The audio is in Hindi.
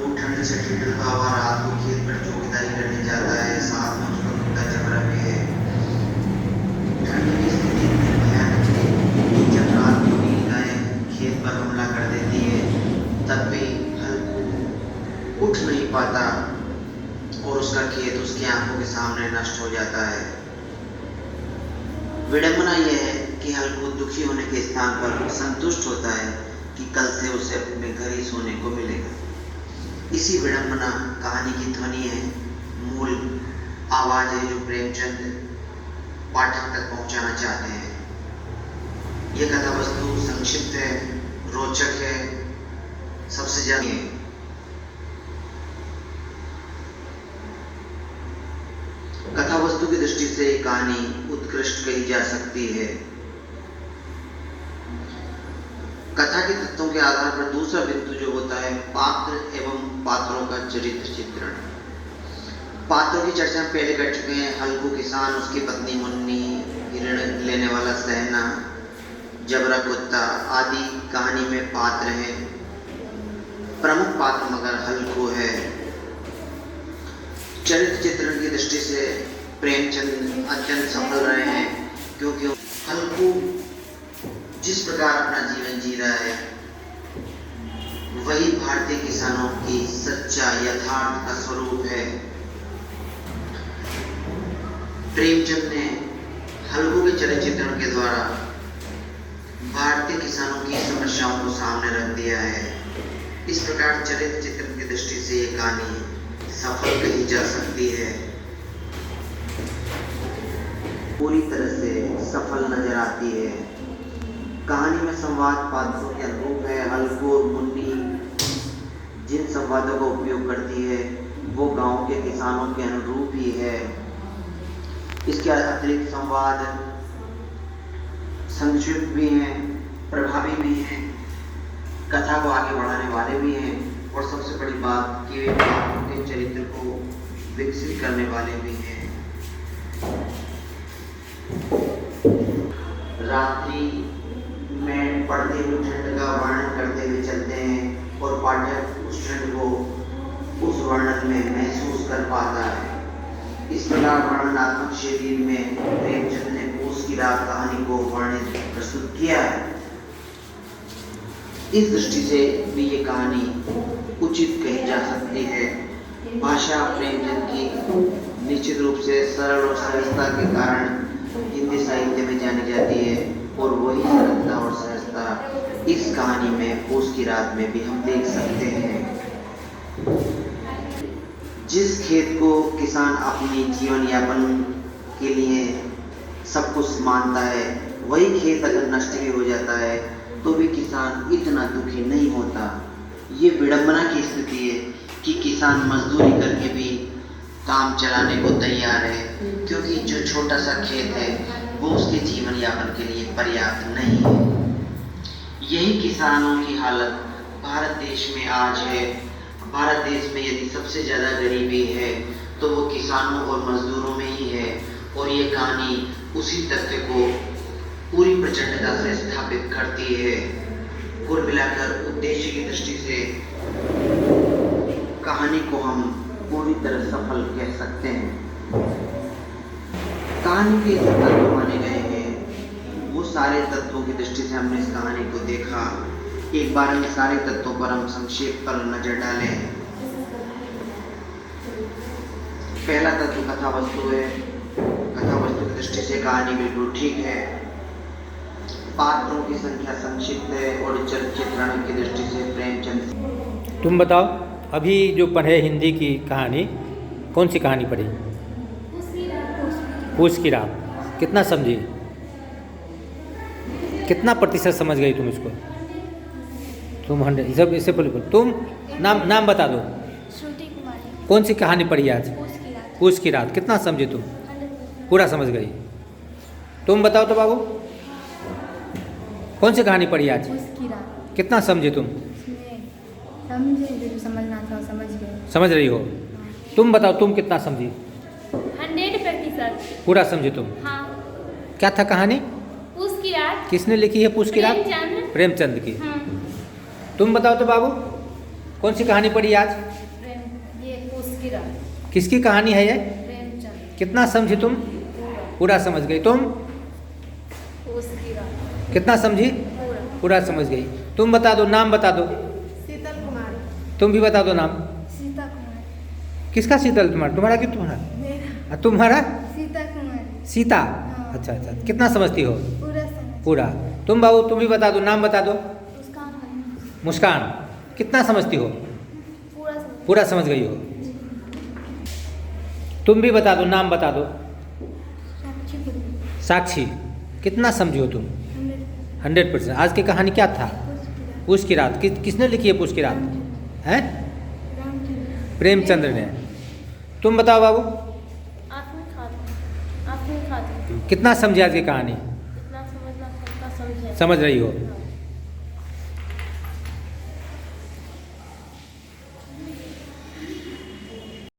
वो ठंड से ठिठुरता हुआ रात को खेत पर चौकीदारी करने जाता है। साथ में उसका कुत्ता जबरा भी है। ठंड की स्थिति इतनी भयानक है कि जब रात को नीलगाय खेत पर हमला कर देती है तब भी हल्कू उठ नहीं पाता और उसका खेत उसकी आंखों के सामने नष्ट हो जाता है। विडंबना यह है कि हल्कू दुखी होने के स्थान पर संतुष्ट होता है कि कल से उसे अपने घर ही सोने को मिलेगा। इसी विडंबना कहानी की ध्वनि है, मूल आवाज है जो प्रेमचंद पाठक तक पहुंचाना चाहते हैं। यह कथा वस्तु संक्षिप्त है, रोचक है, सबसे ज्यादा है। कथा वस्तु की दृष्टि से ये कहानी उत्कृष्ट कही जा सकती है। कथा के तत्वों के आधार पर दूसरा बिंदु जो होता है पात्र एवं पात्रों का चरित्र चित्रण। पात्रों की चर्चा हम पहले कर चुके हैं। हल्कू किसान, उसकी पत्नी मुन्नी, हिरण लेने वाला सहना, जबरा कुत्ता आदि कहानी में पात्र हैं। प्रमुख पात्र मगर हल्कू है। चरित्र चित्रण की दृष्टि से प्रेमचंद अत्यंत सफल रहे हैं क्योंकि हल्कू जिस प्रकार अपना जीवन जी रहा है वही भारतीय किसानों की सच्चा यथार्थ का स्वरूप है। प्रेमचंद ने हल्कू के चरित्र चित्रण के द्वारा भारतीय किसानों की समस्याओं को सामने रख दिया है। इस प्रकार चरित्र चित्रण की दृष्टि से यह कहानी सफल कही जा सकती है। पूरी तरह से सफल नजर आती है। कहानी में संवाद पात्रों के अनुरूप है। हल्कू और मुन्नी जिन संवादों का उपयोग करती है वो गांव के किसानों के अनुरूप ही है। इसके अतिरिक्त संवाद संक्षिप्त भी हैं, प्रभावी भी हैं, कथा को आगे बढ़ाने वाले भी हैं और सबसे बड़ी बात कि वे पात्रों के चरित्र को विकसित करने वाले भी हैं। रात्रि में पड़ते हुए ठंड का वर्णन करते हुए चलते हैं और पाठक उस ठंड को उस वर्णन में महसूस कर पाता है। इस प्रकार वर्णनात्मक शैली में प्रेमचंद ने पूस की रात कहानी को वर्णित प्रस्तुत किया है। इस दृष्टि से भी ये कहानी उचित कही जा सकती है। भाषा प्रेमचंद की निश्चित रूप से सरल और सहजता के कारण हिंदी साहित्य में जानी जाती है और वही सरलता और सहजता इस कहानी में पूस की रात में भी हम देख सकते हैं। जिस खेत को किसान अपनी जीवन यापन के लिए सब कुछ मानता है वही खेत अगर नष्ट भी हो जाता है तो भी किसान इतना दुखी नहीं होता। ये विडंबना की स्थिति है कि किसान मजदूरी करके भी काम चलाने को तैयार है क्योंकि जो छोटा सा खेत है वो उसके जीवन यापन के लिए पर्याप्त नहीं है। यही किसानों की हालत भारत देश में आज है। भारत देश में यदि सबसे ज़्यादा गरीबी है तो वो किसानों और मजदूरों में ही है और ये कहानी उसी तथ्य को पूरी प्रचंडता से स्थापित करती है। कुल मिलाकर उद्देश्य की दृष्टि से कहानी को हम पूरी तरह सफल कह सकते हैं। कहानी के जो तत्व माने गए हैं वो सारे तत्वों की दृष्टि से हमने इस कहानी को देखा। एक बार इन सारे तत्वों पर हम संक्षेप पर नजर डालें। पहला तत्व कथा वस्तु है। कथा वस्तु की दृष्टि से कहानी बिल्कुल ठीक है। पात्रों की संख्या संक्षिप्त है और चरित्र चित्रण की दृष्टि से प्रेमचंद। तुम बताओ, अभी जो पढ़े हिंदी की कहानी, कौन सी कहानी पढ़ी? पूस की रात। कितना समझी? कितना प्रतिशत समझ गई तुम इसको? तुम 100 सब इससे बोलो। तुम नाम बता दो। श्रुति कुमारी। कौन सी कहानी पढ़ी आज? पूस की रात। कितना समझी तुम? पूरा समझ गई। तुम बताओ तो बाबू, कौन सी कहानी पढ़ी आज? कितना समझे तुम? समझे, जो समझना था समझ गए। समझ रही हो? तुम बताओ, तुम कितना समझी? 100%। पूरा समझे तुम? हाँ। क्या था कहानी? पूस की रात। किसने लिखी है पूस की रात? प्रेमचंद। प्रेमचंद की। हाँ। तुम बताओ तो बाबू, कौन सी कहानी पढ़ी आज? ये पूस की रात। किसकी कहानी है ये? प्रेमचंद। कितना समझी तुम? पूरा समझ गई। तुम? पूस की रात। कितना समझी? पूरा। पूरा समझ गई। तुम बता दो, नाम बता दो। शीतल कुमारी। तुम भी बता दो नाम। सीता कुमारी। किसका शीतल कुमार? तुम्हारा कि तुम्हारा? मेरा। तुम्हारा? सीता कुमारी। सीता। हाँ। अच्छा अच्छा, कितना समझती हो? पूरा समझ। पूरा। तुम बाबू, तुम भी बता दो, नाम बता दो। मुस्कान। मुस्कान। कितना समझती हो? पूरा समझ। पूरा समझ गई हो। तुम भी बता दो, नाम बता दो। साक्षी पूरी। साक्षी। कितना समझी हो तुम? 100। 100%। आज की कहानी क्या था? पूस की रात। किसने लिखी है पूस की रात? हैं? प्रेमचंद्र ने। तुम बताओ बाबू, आपने खाते। कितना समझी आज की कहानी? इतना समझना सबका समझे। समझ रही हो?